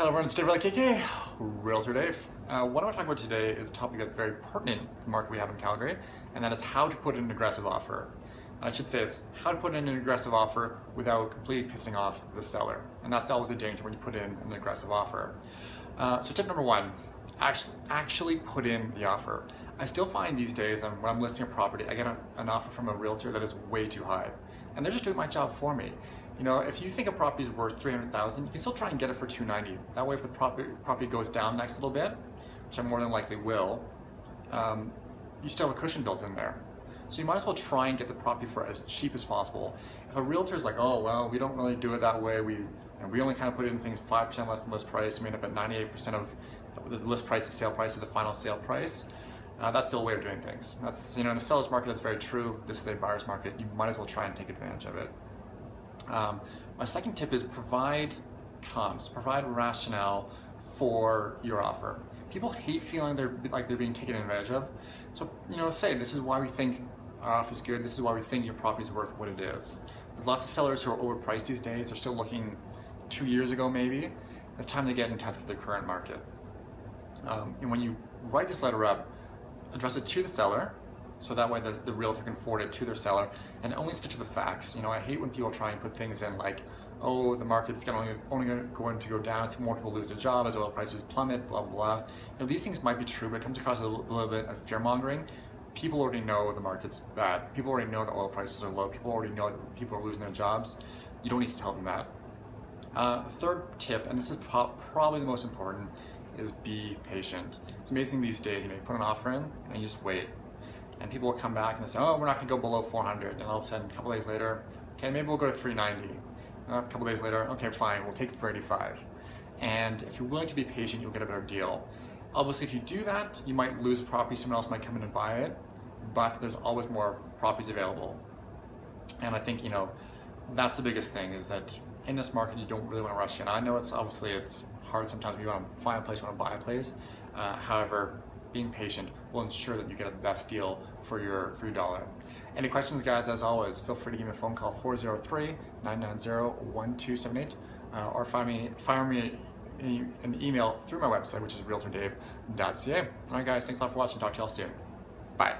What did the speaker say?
Hello everyone, it's Dave from KK, Realtor Dave. What I want to talk about today is a topic that's very pertinent to the market we have in Calgary, and that is how to put in an aggressive offer. And I should say it's how to put in an aggressive offer without completely pissing off the seller. And that's always a danger when you put in an aggressive offer. So tip number one, actually put in the offer. I still find these days when I'm listing a property, I get an offer from a realtor that is way too high. And they're just doing my job for me. You know, if you think a property is worth $300,000, you can still try and get it for $290. That way, if the property goes down next little bit, which I more than likely will, you still have a cushion built in there. So you might as well try and get the property for as cheap as possible. If a realtor is like, oh well, we don't really do it that way. We only kind of put in things 5% less than list price. We end up at 98% of the list price, the sale price, is the final sale price. That's still a way of doing things. That's, you know, in a seller's market, that's very true. This is a buyer's market. You might as well try and take advantage of it. My second tip is provide comps, provide rationale for your offer. People hate feeling they're being taken advantage of. So, you know, say this is why we think our offer is good. This is why we think your property is worth what it is. There's lots of sellers who are overpriced these days. They're still looking 2 years ago maybe. It's time to get in touch with the current market. And when you write this letter up, address it to the seller, so that way the realtor can forward it to their seller, and only stick to the facts. You know, I hate when people try and put things in like, oh, the market's only going to go down as more people lose their job, as oil prices plummet, blah, blah. You know, these things might be true, but it comes across a little bit as fear-mongering. People already know the market's bad. People already know the oil prices are low. People already know that people are losing their jobs. You don't need to tell them that. The third tip, and this is probably the most important, is be patient. It's amazing these days, you know, you put an offer in and you just wait. And people will come back and they say, oh, we're not gonna go below 400. And all of a sudden, a couple days later, okay, maybe we'll go to 390. A couple days later, okay, fine, we'll take 385. And if you're willing to be patient, you'll get a better deal. Obviously, if you do that, you might lose a property, someone else might come in and buy it, but there's always more properties available. And I think, you know, that's the biggest thing, is that in this market, you don't really want to rush in. I know it's hard sometimes if you want to find a place, you want to buy a place. However, being patient will ensure that you get a best deal for your dollar. Any questions, guys, as always, feel free to give me a phone call, 403-990-1278, or fire me an email through my website, which is realtordave.ca. All right, guys, thanks a lot for watching. Talk to y'all soon. Bye.